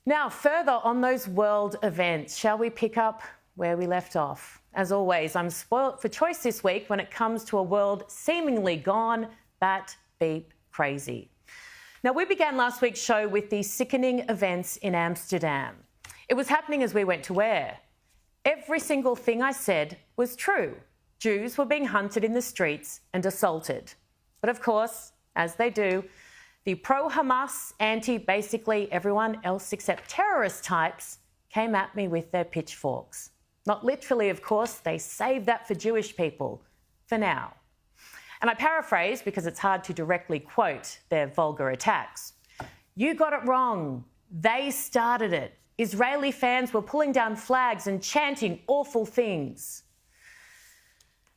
Now, further on those world events, shall we pick up where we left off? As always, I'm spoilt for choice this week when it comes to a world seemingly gone bat beep crazy. Now, we began last week's show with the sickening events in Amsterdam. It was happening as we went to air. Every single thing I said was true. Jews were being hunted in the streets and assaulted. But of course, as they do, the pro-Hamas, basically everyone else except terrorist types came at me with their pitchforks. Not literally, of course, they saved that for Jewish people, for now. And I paraphrase because it's hard to directly quote their vulgar attacks. You got it wrong. They started it. Israeli fans were pulling down flags and chanting awful things.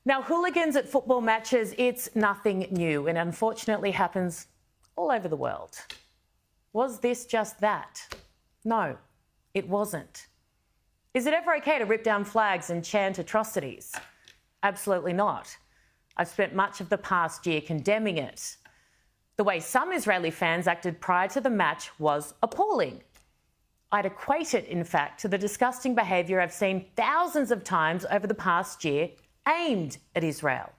Now, hooligans at football matches, it's nothing new and unfortunately happens all over the world. Was this just that? No, it wasn't. Is it ever okay to rip down flags and chant atrocities? Absolutely not. I've spent much of the past year condemning it. The way some Israeli fans acted prior to the match was appalling. I'd equate it, in fact, to the disgusting behaviour I've seen thousands of times over the past year aimed at Israel.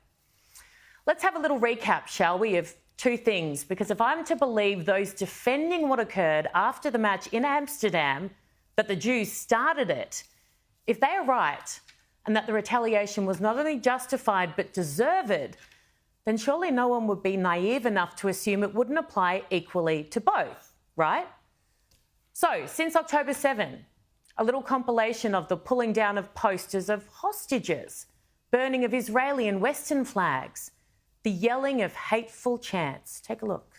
Let's have a little recap, shall we, of two things, because if I'm to believe those defending what occurred after the match in Amsterdam, that the Jews started it, if they are right, and that the retaliation was not only justified but deserved, then surely no one would be naive enough to assume it wouldn't apply equally to both, right? So, since October 7, a little compilation of the pulling down of posters of hostages, burning of Israeli and Western flags, the yelling of hateful chants. Take a look.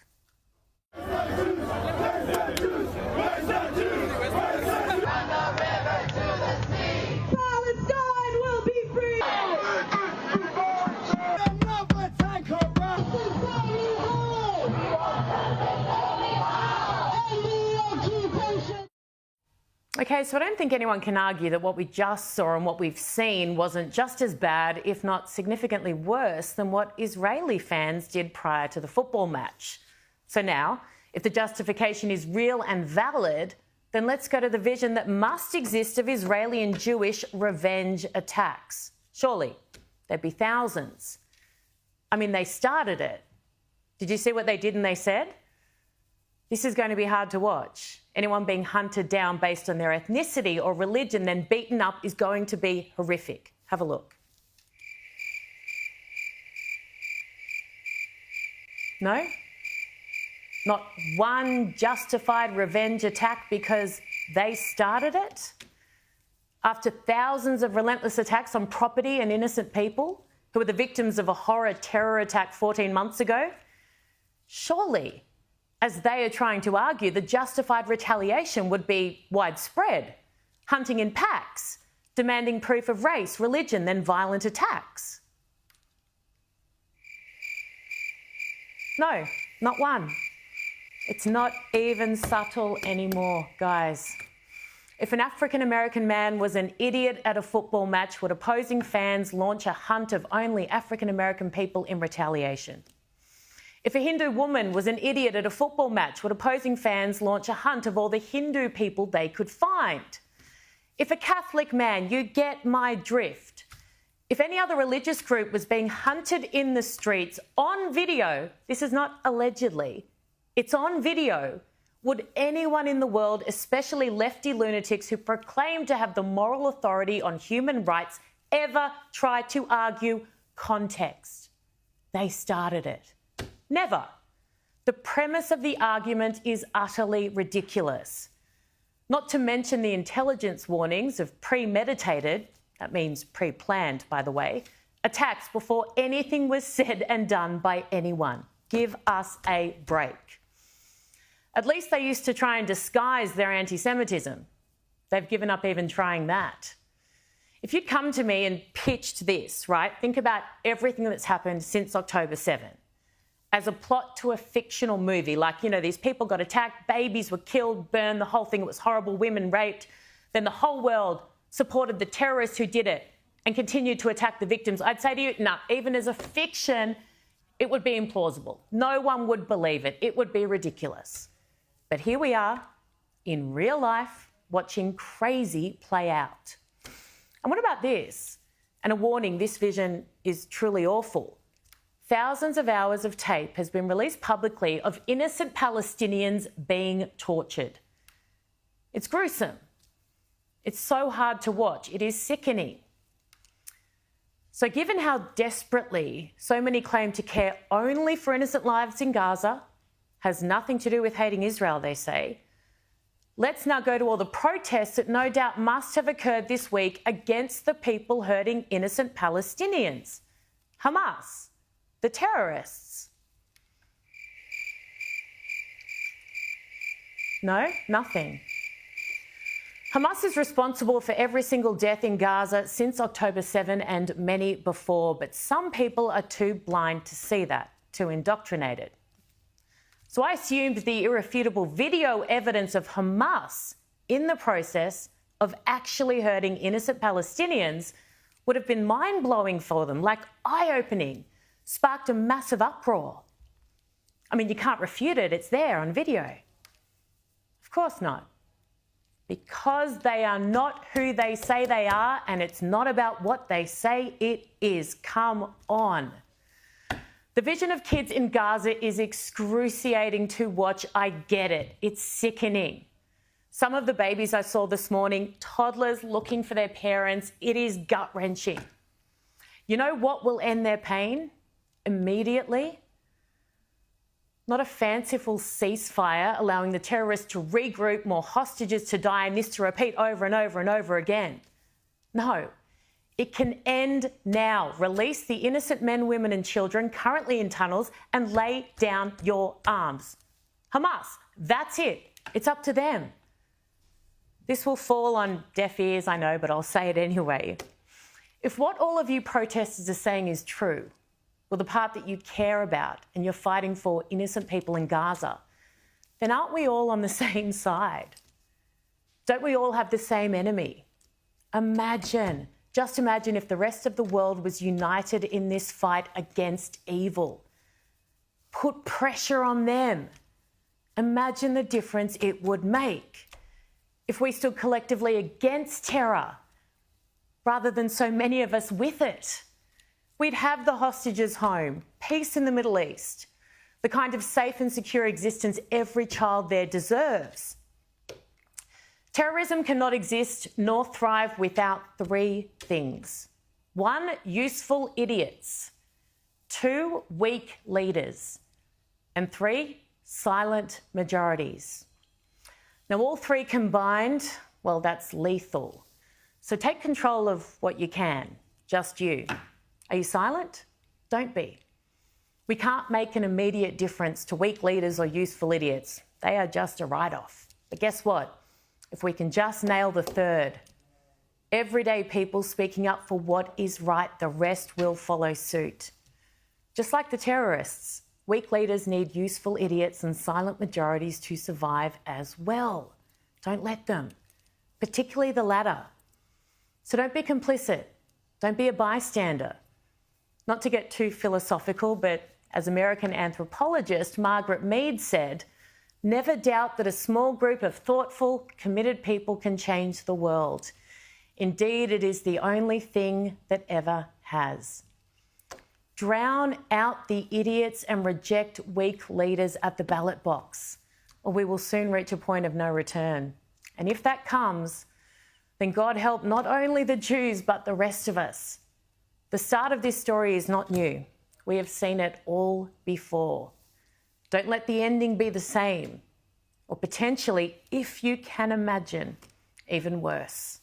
Okay, so I don't think anyone can argue that what we just saw and what we've seen wasn't just as bad, if not significantly worse, than what Israeli fans did prior to the football match. So now, if the justification is real and valid, then let's go to the vision that must exist of Israeli and Jewish revenge attacks. Surely, there'd be thousands. I mean, they started it. Did you see what they did and they said? This is going to be hard to watch. Anyone being hunted down based on their ethnicity or religion, then beaten up, is going to be horrific. Have a look. No? Not one justified revenge attack because they started it? After thousands of relentless attacks on property and innocent people who were the victims of a horror terror attack 14 months ago? Surely, as they are trying to argue, the justified retaliation would be widespread, hunting in packs, demanding proof of race, religion, then violent attacks. No, not one. It's not even subtle anymore, guys. If an African-American man was an idiot at a football match, would opposing fans launch a hunt of only African-American people in retaliation? If a Hindu woman was an idiot at a football match, would opposing fans launch a hunt of all the Hindu people they could find? If a Catholic man, you get my drift. If any other religious group was being hunted in the streets on video, this is not allegedly, it's on video, would anyone in the world, especially lefty lunatics who proclaim to have the moral authority on human rights, ever try to argue context? They started it. Never. The premise of the argument is utterly ridiculous. Not to mention the intelligence warnings of premeditated, that means pre-planned, by the way, attacks before anything was said and done by anyone. Give us a break. At least they used to try and disguise their antisemitism. They've given up even trying that. If you'd come to me and pitched this, right, think about everything that's happened since October 7. As a plot to a fictional movie, like, you know, these people got attacked, babies were killed, burned, the whole thing, it was horrible, women raped, then the whole world supported the terrorists who did it and continued to attack the victims. I'd say to you, no, even as a fiction, it would be implausible. No one would believe it. It would be ridiculous. But here we are, in real life, watching crazy play out. And what about this? And a warning, this vision is truly awful. Thousands of hours of tape has been released publicly of innocent Palestinians being tortured. It's gruesome. It's so hard to watch. It is sickening. So given how desperately so many claim to care only for innocent lives in Gaza, has nothing to do with hating Israel, they say, let's now go to all the protests that no doubt must have occurred this week against the people hurting innocent Palestinians. Hamas, the terrorists. No, nothing. Hamas is responsible for every single death in Gaza since October 7 and many before, but some people are too blind to see that, too indoctrinated. So I assumed the irrefutable video evidence of Hamas in the process of actually hurting innocent Palestinians would have been mind-blowing for them, like eye-opening, sparked a massive uproar. I mean, you can't refute it, it's there on video. Of course not. Because they are not who they say they are, and it's not about what they say it is. Come on. The vision of kids in Gaza is excruciating to watch. I get it. It's sickening. Some of the babies I saw this morning, toddlers looking for their parents, it is gut-wrenching. You know what will end their pain immediately? Not a fanciful ceasefire allowing the terrorists to regroup, more hostages to die, and this to repeat over and over and over again. No, it can end now. Release the innocent men, women and children currently in tunnels and lay down your arms. Hamas, that's it. It's up to them. This will fall on deaf ears, I know, but I'll say it anyway. If what all of you protesters are saying is true, or the part that you care about and you're fighting for innocent people in Gaza, then aren't we all on the same side? Don't we all have the same enemy? Imagine, just imagine if the rest of the world was united in this fight against evil. Put pressure on them. Imagine the difference it would make if we stood collectively against terror rather than so many of us with it. We'd have the hostages home, peace in the Middle East, the kind of safe and secure existence every child there deserves. Terrorism cannot exist nor thrive without three things. 1, useful idiots. 2, weak leaders. And 3, silent majorities. Now, all three combined, well, that's lethal. So take control of what you can, just you. Are you silent? Don't be. We can't make an immediate difference to weak leaders or useful idiots. They are just a write-off. But guess what? If we can just nail the third, everyday people speaking up for what is right, the rest will follow suit. Just like the terrorists, weak leaders need useful idiots and silent majorities to survive as well. Don't let them, particularly the latter. So don't be complicit. Don't be a bystander. Not to get too philosophical, but as American anthropologist Margaret Mead said, never doubt that a small group of thoughtful, committed people can change the world. Indeed, it is the only thing that ever has. Drown out the idiots and reject weak leaders at the ballot box, or we will soon reach a point of no return. And if that comes, then God help not only the Jews, but the rest of us. The start of this story is not new. We have seen it all before. Don't let the ending be the same, or potentially, if you can imagine, even worse.